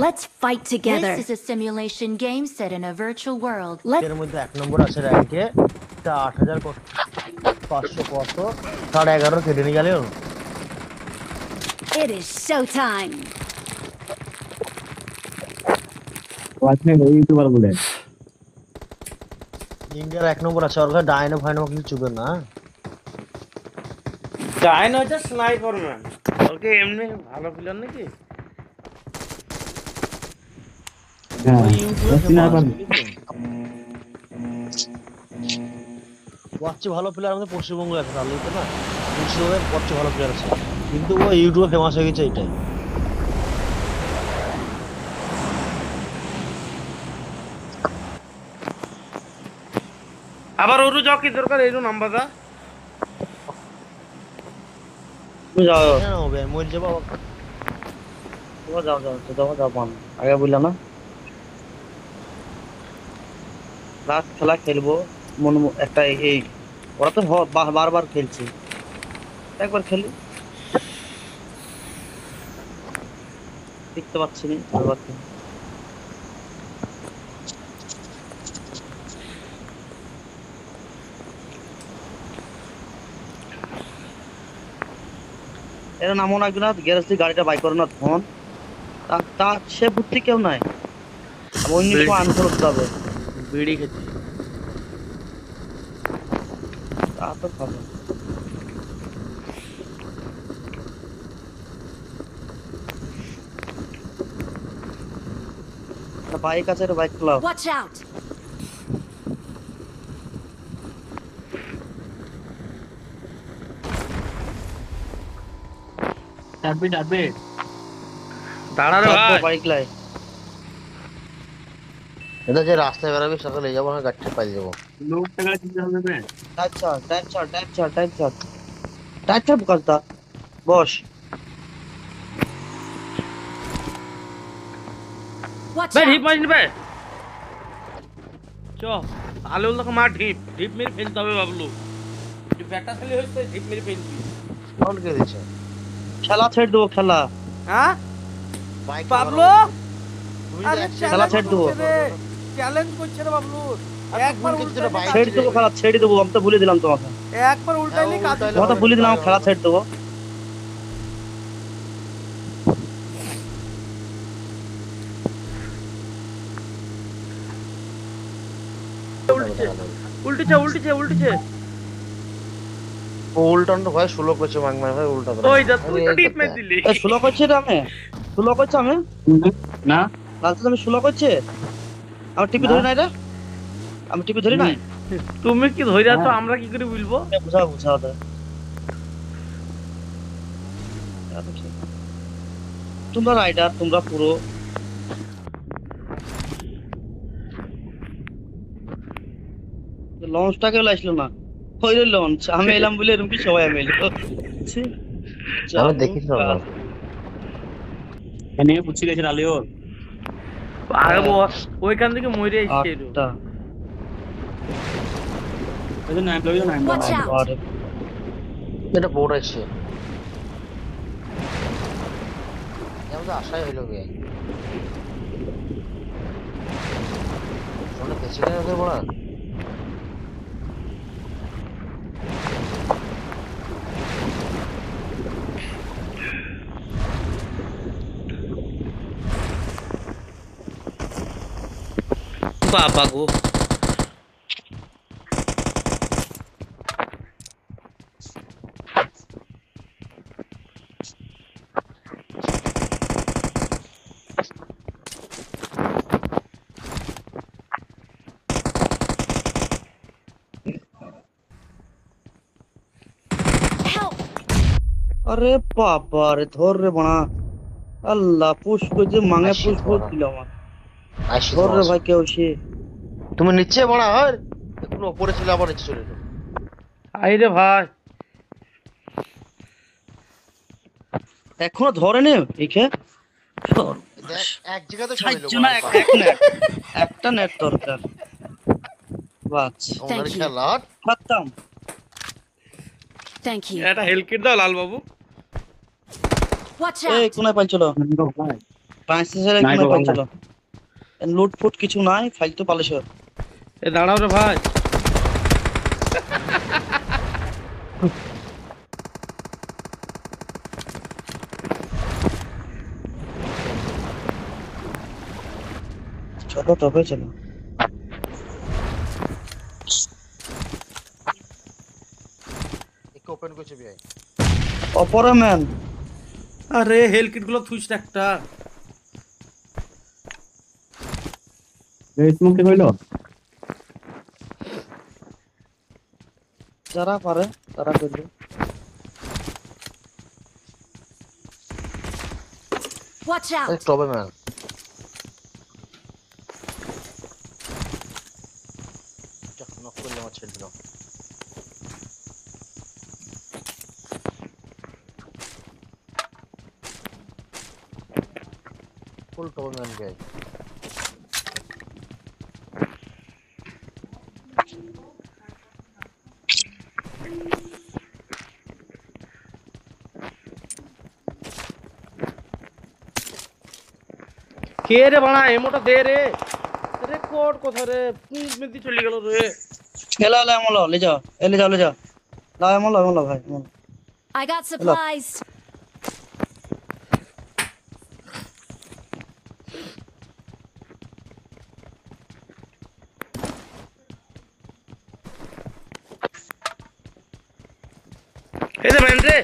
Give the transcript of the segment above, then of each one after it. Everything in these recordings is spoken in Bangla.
Let's fight together. This is a simulation game set in a virtual world. এর মধ্যে এক নম্বর আছে র্যাঙ্কে তা 8500 কত 11.5 কেটে নিয়ে গেল It is showtime. আপনি ইউটিউবার বলে ইন্ডিয়ার এক নম্বর আছে ওর কাছে ডাইনো ফাইনো কিছু চুবে না ডাইনো হচ্ছে স্নাইপার ম্যান ওকে এমনি ভালো প্লেয়ার নাকি হ্যাঁ সিনাইপার ওয়াচে ভালো প্লেয়ার আমাদের পশ্চিমবঙ্গে আছে তাহলে তো না পশ্চিমবঙ্গের পশ্চিমে ভালো প্লেয়ার আছে কিন্তু ও ইউটিউবে ফেমাস হয়ে গেছে এটাই আবার ওরু যাও কি দরকার এরু নাম্বার দা তুমি যাও কেন হবে মরে যাবো তুমি যাও যাও পান আগে বললা না লাস্ট খেলা খেলবো মন একটা এই ওরা তো বারবার খেলছে একবার খেলি দেখতে পাচ্ছি না বারবার এরা নামো না একজন গ্যারেজ থেকে গাড়িটা বাইক করে না ফোন তা সে বুদ্ধি কেউ নাই অন্য কিছু আনসার করতে হবে বিড়ি খেতে তা তো খাবে বাইক আছে বাইক চালাও Watch out. ডাববে দাঁড়া রে ভাই বাইক লাই এটা যে রাস্তায় বেরাবি সকালে যাবো না গাড়িটা পাই যাবো লোক টাকা দিতে হবে বে আচ্ছা টাইপ চার বুকালতা বস Watch ভাই ঢিপ out. মারিনি ভাই চ আলে ওল মা ঢিপ মেরে ফেলতে হবে বাবলু যে ব্যাটা খেলে হইছে ঢিপ মেরে ফেলবি কোন কে দিছে খেলা ছেড়ে দেবো খেলা হ্যাঁ বাইক বাবলু আরে খেলা ছেড়ে দেবো চ্যালেঞ্জ করছে রে বাবলু একবার কিছুটা বাইক ছেড়ে দেবো খেলা ছেড়ে দেবো আমি তো বলে দিলাম তোমাকে একবার উল্টাইলি কাজ তোমাকে বলে দিলাম খেলা ছেড়ে দেবো উল্টেছে উল্টান তো ভাই 16 করছে মাং ভাই উল্টা করে ওই যা তুই তো টিপ মেরে দিলি এই 16 করছে রে আমি 16 করছে আমি না লালতে আমি 16 করছে আমি টিপি ধরি নাই রে আমি টিপি ধরি নাই তুমি কি ধরে আছো আমরা কি করে বলবো বুঝাও দে তোমরা রাইডার তোমরা পুরো লঞ্চটাকে আসলো না ওই লঞ্চ আমি এলাম বলে এরকম কি সবাই আমি এলো আমি দেখিস না এনে পুছি গেছে আলিও আরে ওইখান থেকে মরে এসেছে আটটা এই না লই না Watch out. আরে এটা বোর্ড আছে এমন তো আশাই হইল গে শোনা পেছে কেন ওদের বড়া বাবা গো Help. আরে বাবা রে ধর রে বনা আল্লাহ পুষ্প যে মাঙে পুষ্প দিল আমার ধর রে ভাই কেউ সে তুমি নিচে বড়া হয় এখন উপরে ছিল আবার নিচে চলে এলো আইরে ভাই এখনো ধরে নে একে দেখ এক জায়গাতে ছাইছো চলে না এলো এক নেট একটা নেট দরকার বাস ওদের Thank you. খেলা খতম Thank you. এটা হেল কিট দাও লাল বাবু Watch এই out. কোনায় পাইছিল 5 নাই কিনা বাবা, পাইছিল লুট ফুট কিছু নাই ফালতু পালিশ এ দাঁড়াও রে ভাই। ছোট টপে ছিল एक ओपन को भी है অপরে ম্যান আরে হেল কিট গুলো থুইস একটা। এই স্মোক কে কইলো যারা পারে তারা করবে Watch out! एक टॉप है मैन चक नॉक कर ले मत छेड़ दो फुल टॉप मैन गए কে রে বাড়া এমোটা দে রে। রে কোড কোথা রে মেদি চলে গেল রে। খেলা লে আমলো ले जाओ ले जाओ লাও আমলো ভাই আমলো। I got supplies. এই দে ম্যান রে।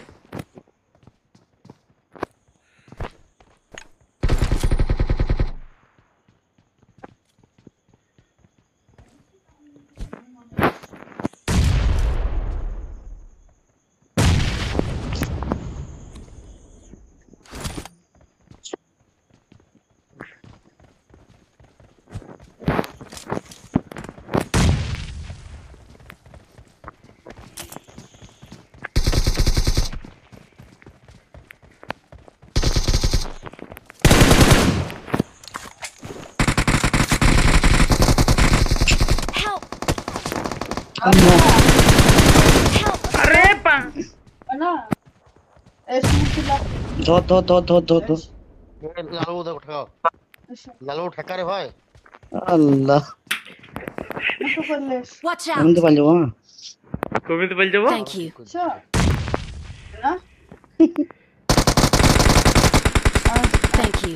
Help! আরে পা ধর ये लालू उधर उठाओ लालू उठा रे भाई আল্লাহ Watch আমি out! তো পাল যাবো না তুমি তো বল যাবো। Thank you. Thank you.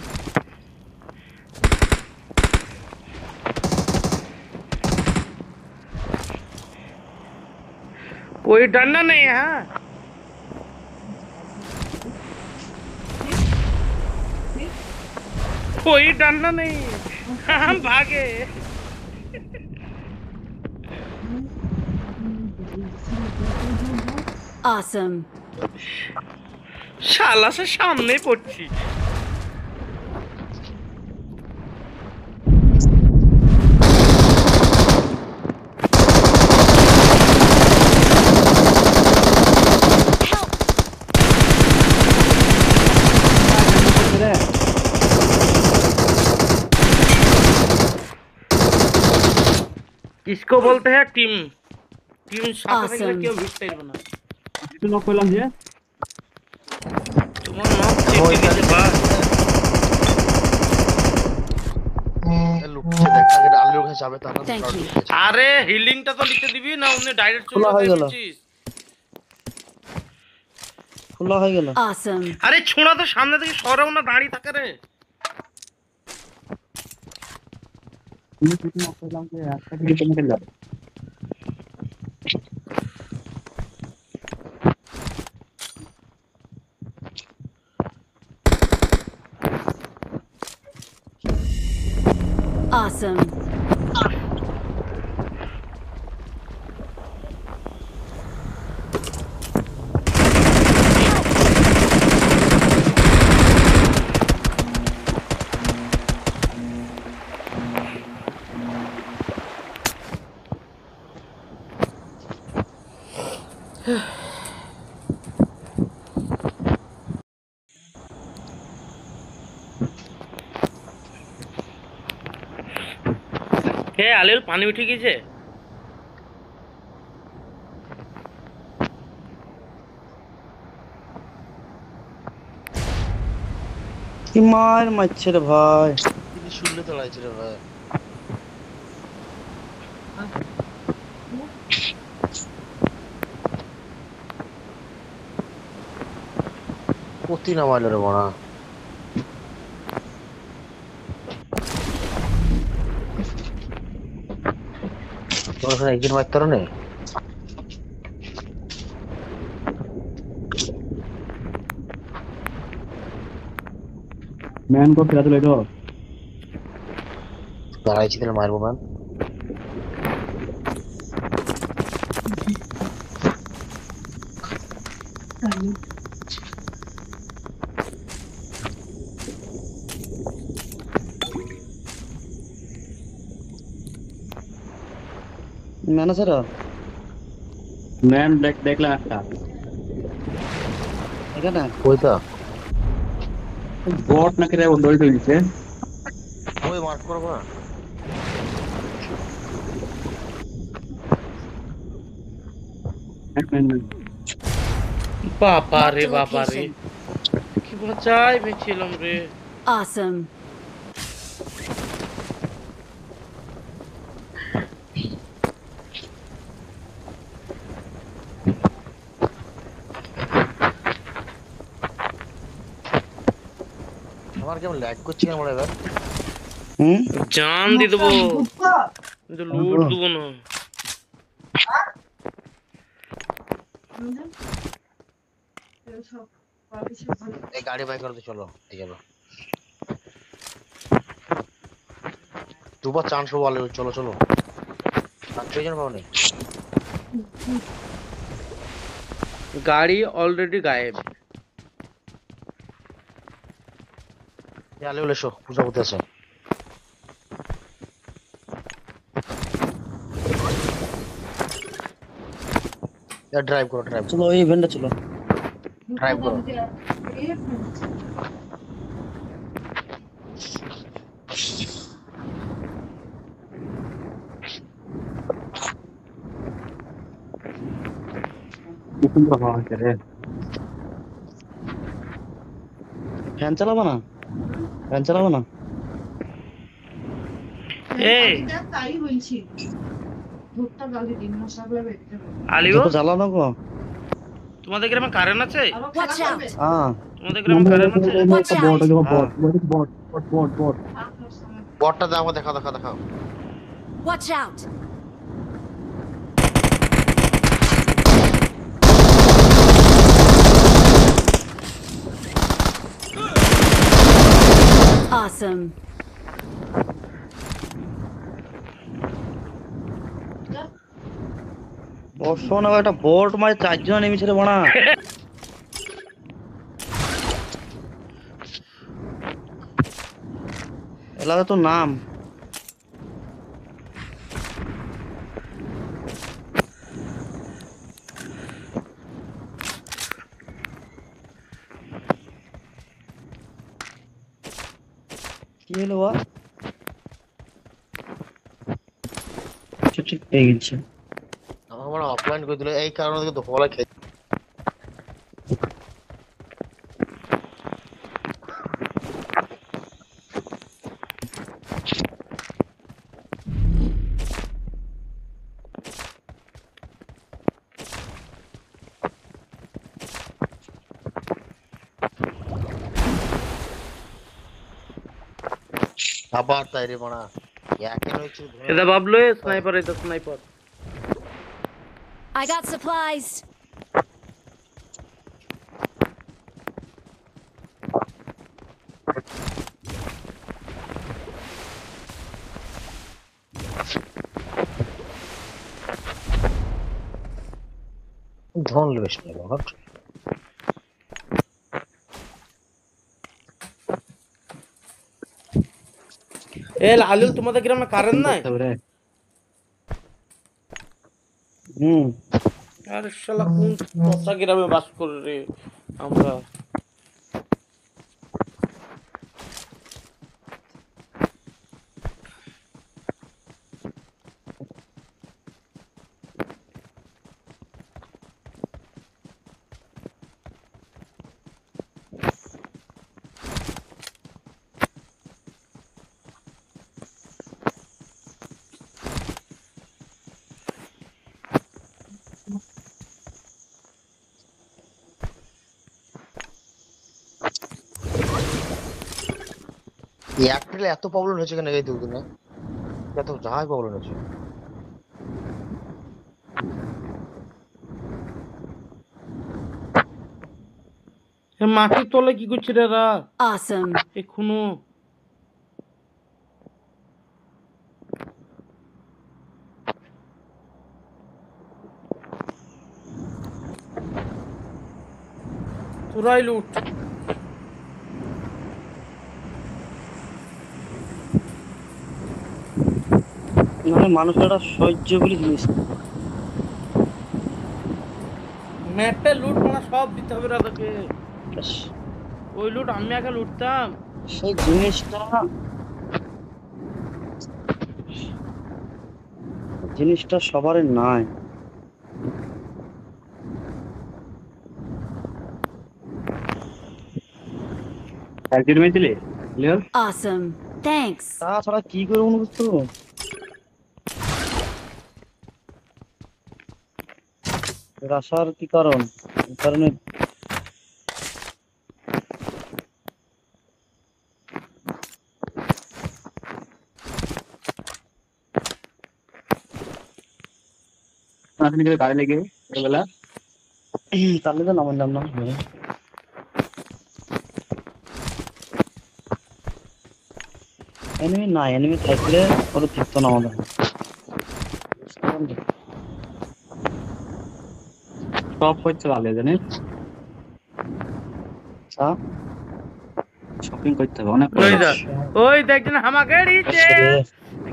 कोई डरना नहीं है। हाँ कोई डरना नहीं, हम भागे। Awesome. শালা সে সামনে পড়ছি। इसको बोलते हैं टीम। टीम साथ में Awesome. क्यों भिड़ते हैं बना। একটু নক করলাম যে তোমার নাম চেপে দিতে পার। लुट से देखा अगर आलू के जावे तो ना Thank you. আরে হিলিংটা তো নিতে দিবি না, উনি ডাইরেক্ট চলে খোলা হয়ে গেল। যাচ্ছিস। খোলা হয়ে গেল Awesome. আরে ছোড়া তো সামনে থেকে সরেও না, দাঁড়িয়ে থাকে রে। তুমি একটু নক করলাম যে রাস্তা থেকে তোমাকে যাবে Awesome. হে আলেল পানি উঠে গেছে। কি মার মারছে রে ভাই। কিন্তু শুনলে তো লাগছে রে ভাই। কতি নামাইলো রে বড়া। তোর ওখানে একদিন মারতে পারো নে? ম্যান কো ফেরা দিল এটা। দাঁড়াইছি তাহলে মারবো ম্যান। ম্যানেজার ম্যান দেখলাম একটা এখানে কইতা? বট নাকি রে দড়ি দিছে। ওই মার্ক করবো না? বাবা রে Marked a বাবা রে, location. কি বাঁচাই বেছিলাম রে। Awesome. আমার কেমন ল্যাগ করছে কেন এবার? জান দিয়ে দেবো কিন্তু লুট দেবো না। এই গাড়ি বাই করতে চলো, ঠিক আছে দুবার চান্স বলে, চলো চলো। আর প্রয়োজন পাবো নেই। গাড়ি অলরেডি গায়েব। আলে বলে এসো, পূজা করতে আছে। ড্রাইভ করো, ড্রাইভ চলো এই ইভেন্টে চলো। ড্রাইভ করো। কুকুর বাবা রে। ফ্যান চালাবো না, ফ্যান চালাবো না। এই তাই বলছি ভুট্টা গালি দিন মশলা বেরতে আলিও, দুটো জ্বালানো গো। তোমাদের গ্রামে কারেন্ট আছে? Watch out. হ্যাঁ তোমাদের গ্রামে কারেন্ট আছে? Watch out. বট বট বট বট বট। বটটা দাও, দেখাও দেখাও দেখাও। Watch out. Awesome. বর্ষণ আবার একটা বোট মারে, চারজন নেমেছে রে বানা। এলাকা তো নাম কি হলো বা? ঠিক পেয়ে গেছে। আমার অফলাইন করে দিল, এই কারণে দেখো দুপুরবেলা খেয়ে। আবার তাই রে বানা, একেন হচ্ছে এটা ভাবলো স্নাইপার, এটা স্নাইপার। I got supplies. ধন বেশ নেই বাবা। এ লালুল, তোমাদের গ্রামে কারেন্ট নাই? আরে শালা কোন পচা গ্রামে বাস করে রে আমরা। এয়ারটেলে এত প্রবলেম হয়েছে কেন এই দুদিনে? এত যাই প্রবলেম হয়েছে। মাটির তলে কি করছে রে এরা Awesome. এখনো? তোরাই লুট। মানে মানুষের একটা সহ্য বলে জিনিস। ম্যাপে লুট মানে সব দিতে হবে রাজাকে। ওই লুট আমি আগে লুটতাম। সেই জিনিসটা সবারই নাই। একদিন মেয়েছিলে ক্লিয়ার Awesome. Thanks. তাছাড়া কি করে অনুভূত তো আসার কি কারণ? এই কারণে আপনি কি গাড়ি লেগে বেলা তাহলে তো নামাইলাম না। এনিমি না, এনিমি থাকলে ওরা থাকতো না আমাদের। সব করতে ভালো জানিস, শপিং করতে হবে অনেক। ওই দেখ, ওই দেখছেন আমাকে গেড়িছে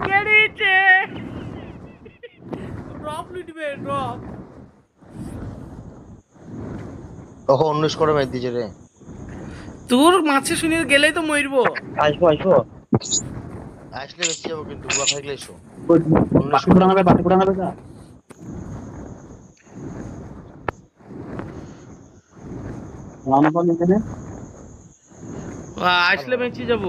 গেড়িছে। Drop লুটবে drop. তখন 19 করে মেরে দিয়েছে রে। তোর মাছে শুনে গেলেই তো মরবো। আসবো আসলে বেশি যাবো কিন্তু উড়া থাকলে এসো। বাকি পুরানো যা রানা পাল এখানে আসলে বেঁচে যাবো।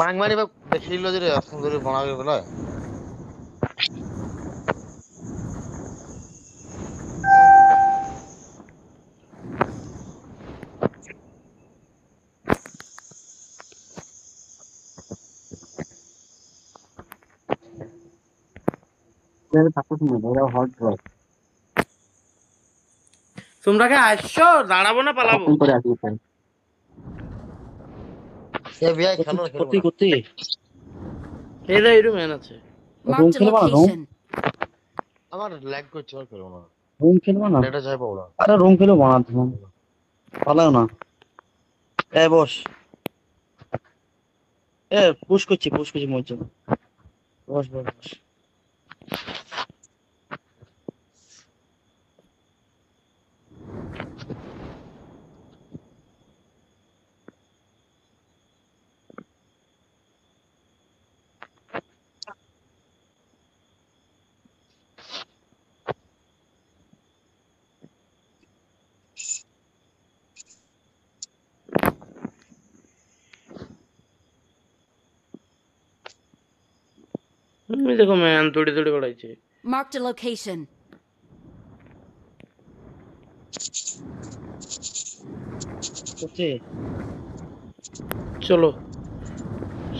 মাংমানি বা দেখিল যে রে সুন্দরী বনাবে বলে। তোমরা কে আসছো? দাঁড়াবো না পালাবো? এ বিয়াই খেলো না, খেলো না। করতে এই রে এরু ম্যান আছে। Marked a খেলবা না, location. আমার ল্যাগ করছে আর খেলো না। রুম খেলবো না? এটা যাই পাবো না। আরে রুম খেলেও বানাতে পালাও না। বস পুশ করছি মজা। বস। দেখো ম্যান দৌড়ে বেড়াইছে। Marked a location. চলো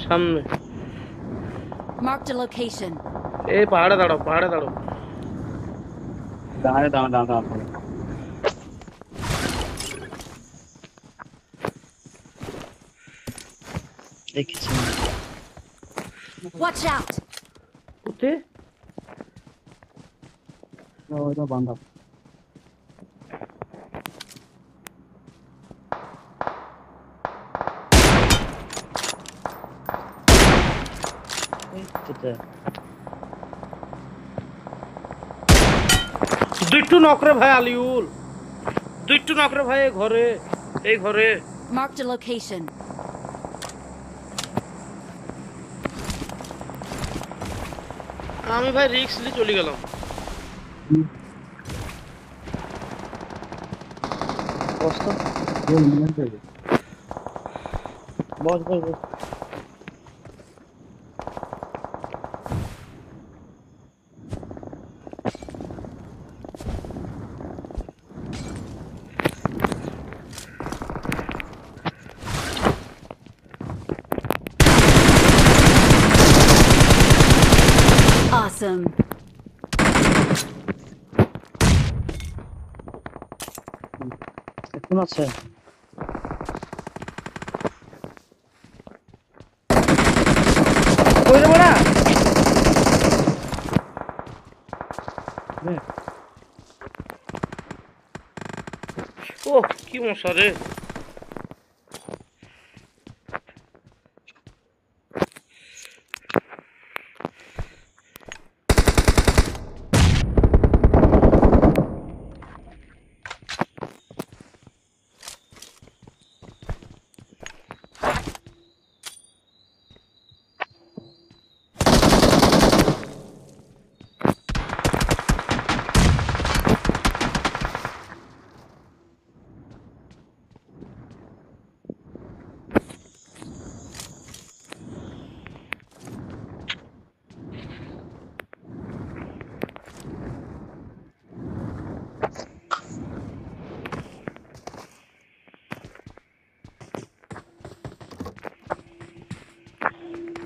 সামনে। Marked a location. এই পাহাড়ে দাঁড়াও। দাঁড়া দেখেছি। Watch out. কোথে? ওইটা বান্ধা দুইটু নকরে ভাই আলিউল, দুইটু নকরে ভাই এই ঘরে। Marked a location. আমি ভাই রিক্স নিয়ে চলে গেলাম। বস। Awesome. এখন আছে কই রে বড়া ও কি মশা রে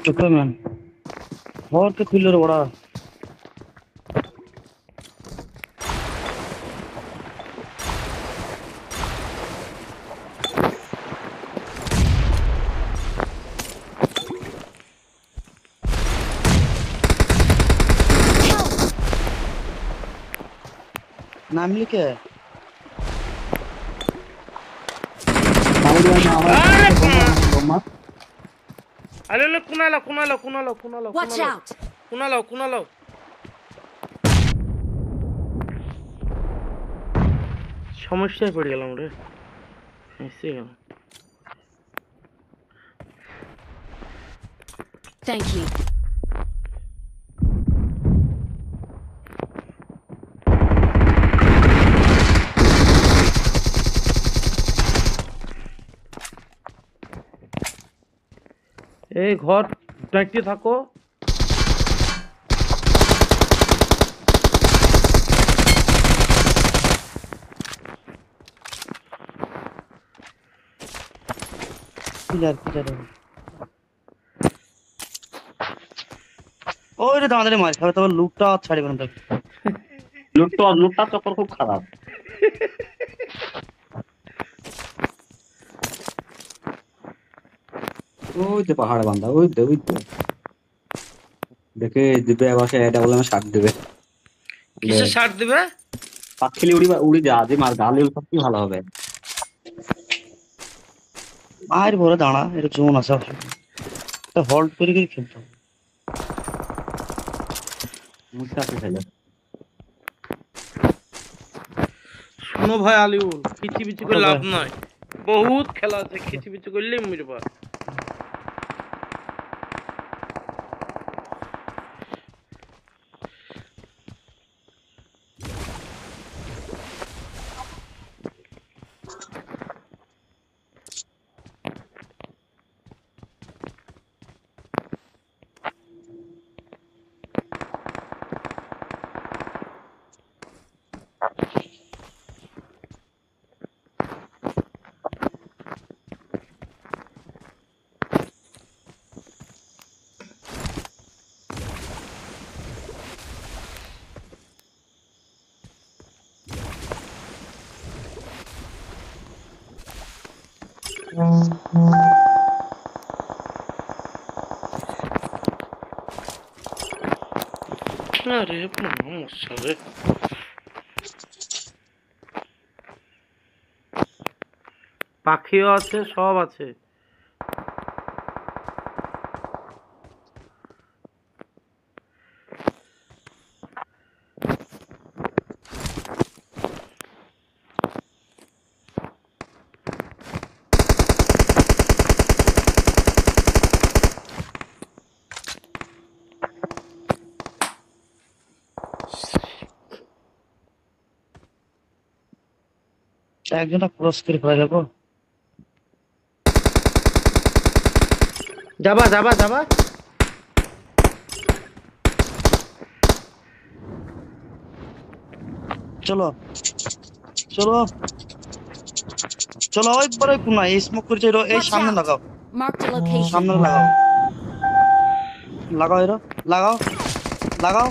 সুপারম্যান ঘর কে খুললো রে বড়া নাম লিখে আরে লে কুনালো Watch out. কুনালো সমস্যায় পড়ে গেলাম রে এসে গেল Thank you. এই ঘর ডাকতে থাকো কিলার ওই রে দাঁড়ালে মার খাবে তবে লুকটা ছাড়িবে না দেখ লুটটা চক্কর খুব খারাপ ওই তো পাহাড় বান্ধা ওই তো দেখে দিবে আবার সে এটা বলে শার্ট দিবে কিসে শার্ট দিবে পাখিলি উড়ি যা যে মার গালে সব কি ভালো হবে আর বড় দাঁড়া এটা জোন আছে তো হোল্ড করে করে খেলতে হবে মুস্তাফি ফেলে শোনো ভাই আলিউল খিচিবিচি করে লাভ নাই বহুত খেলা আছে খিচিবিচি করলেই মরবা আরে মশা রে পাখিও আছে সব আছে একজনটা ক্রস করে ফেলা যাবো যাবা যাবা যাবা চলো চলো চলো ওই পরে কোনা এই স্মোক করছে এই Watch সামনে out. লাগাও Marked a location. সামনে লাগাও লাগাও এরো লাগাও লাগাও।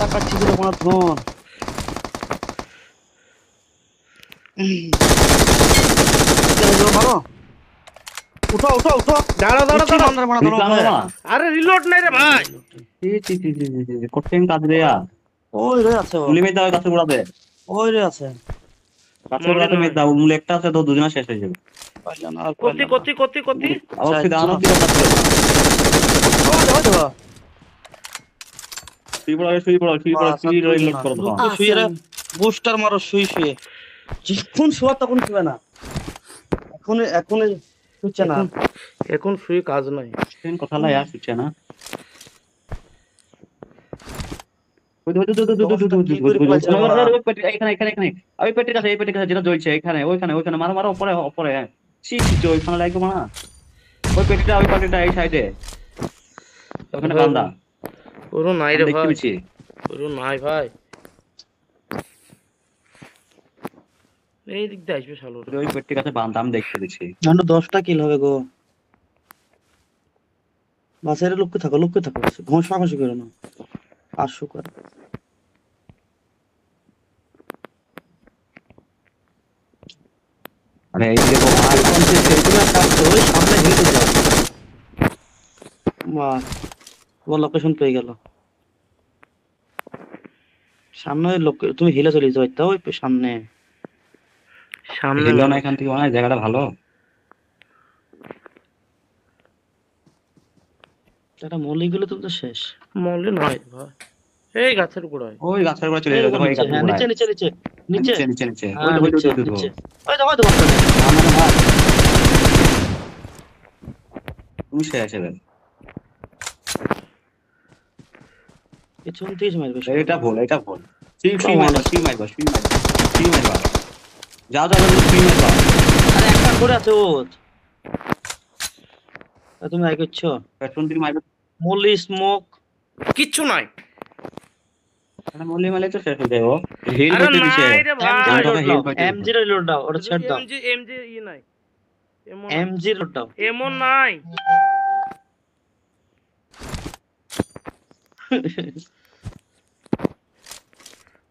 টাকা ঠিক ছিল কোনো ধন। মারো, উঠো উঠো উঠো। দাঁড়া দাঁড়া উঠছি, দাঁড়া। বান্দার মারা ধরো। আরে রিলোড নাই রে ভাই। কোটিং কাজ রে ওই রে আছে ও। গুলি মেয়ে দাও গাছে গোড়াতে ওই রে আছে। গাছে গোড়াতে মেয়ে দাও মূল একটা আছে তো দুজনা শেষ হয়ে যাবে পাইলাম না, আর কতি পাইলাম না। কতি কতি কতি। আবার কি দাঁড়ানো কি কথা ছিল ওই দেখো, দেখো। শুই পড়ো কি রিলোড করো তো তুই শুয়ে রে, Awesome. বুস্টার মারো শুয়ে শুয়ে। যখন শোয়া তখন শুবে না। এখন শুচ্ছে না। এখন শুয়ে কাজ নাই। সেন কথা লাই আর শুচ্ছে না ওই এখানে এখানে এখানে ওই পেটের কাছে এই পেটের কাছে যেটা জ্বলছে এখানে ওইখানে ওইখানে মারো মারো পরে পরে ওইখানে লাগবে না ওই পেটিটা ওই পেটিটা এই সাইডে ওখানে বান্দা ওরও নাই রে দেখতে ভাই, পেয়েছি ওরও নাই ভাই। এই দিক দিয়ে আসবে শালো। ওই পেটির কাছে বান্দা আমি দেখতে পেয়েছি জানো 10টা কিল হবে গো। বাসের লোককে থাকো ঘষাঘষি করো না। 500 করে। আরে এই দেখো ভাই তুমি একটা ওই সামনে হেঁটে যাও। বাহ, তোমার লোকেশন পেয়ে গেল। সামনে লোক, তুমি হিলে চলে যাও, তো ওই সামনে। সামনে হিলো না এখান থেকে অনেক জায়গাটা ভালো একটা মলি গেলে তুমি তো শেষ। মলে নাই ভাই, এই গাছের গোড়ায়। ওই গাছের উপরে চলে যাবে ওই গাছের হ্যাঁ, উপরে নিচে নিচে নিচে নিচে নিচে নিচে হ্যাঁ, ওই নিচে, তো নিচে। ওই দেখো দেখো আমাদের ভাই তুমি সে আসবে পেছন থেকে মারবে। এটা ভুল সি মারবা যাও সি মারবা আরে একটা করে আছে ও। তুমি আই করছো পেছন দিকে মারবে মলি স্মোক। কিচ্ছু নাই। মানে মলি মালে তো শেষ হয়ে যাবে ও হিল আরে করতে দিছে নাই রে ভাই, এমজি রিলোড দাও, ওটা ছেড় দাও। এমজি এমজি ই নাই। এমন এমজি রিলোড দাও। এমন নাই।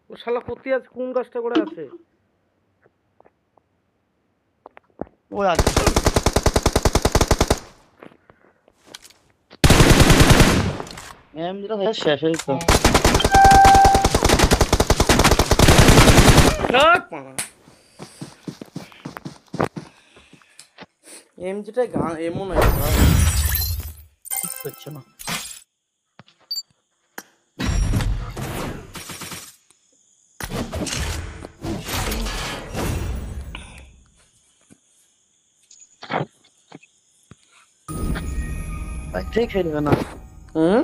ও শালা কোথায় আছে, কোন গাছটা করে আছে? ওই আছে। এমজিটা শেষ হয়ে তো। এমজিটা গান এমন আছে ভাই। হচ্ছে না। ঠিক খেলবে না। হুম,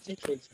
ঠিক খেলছে।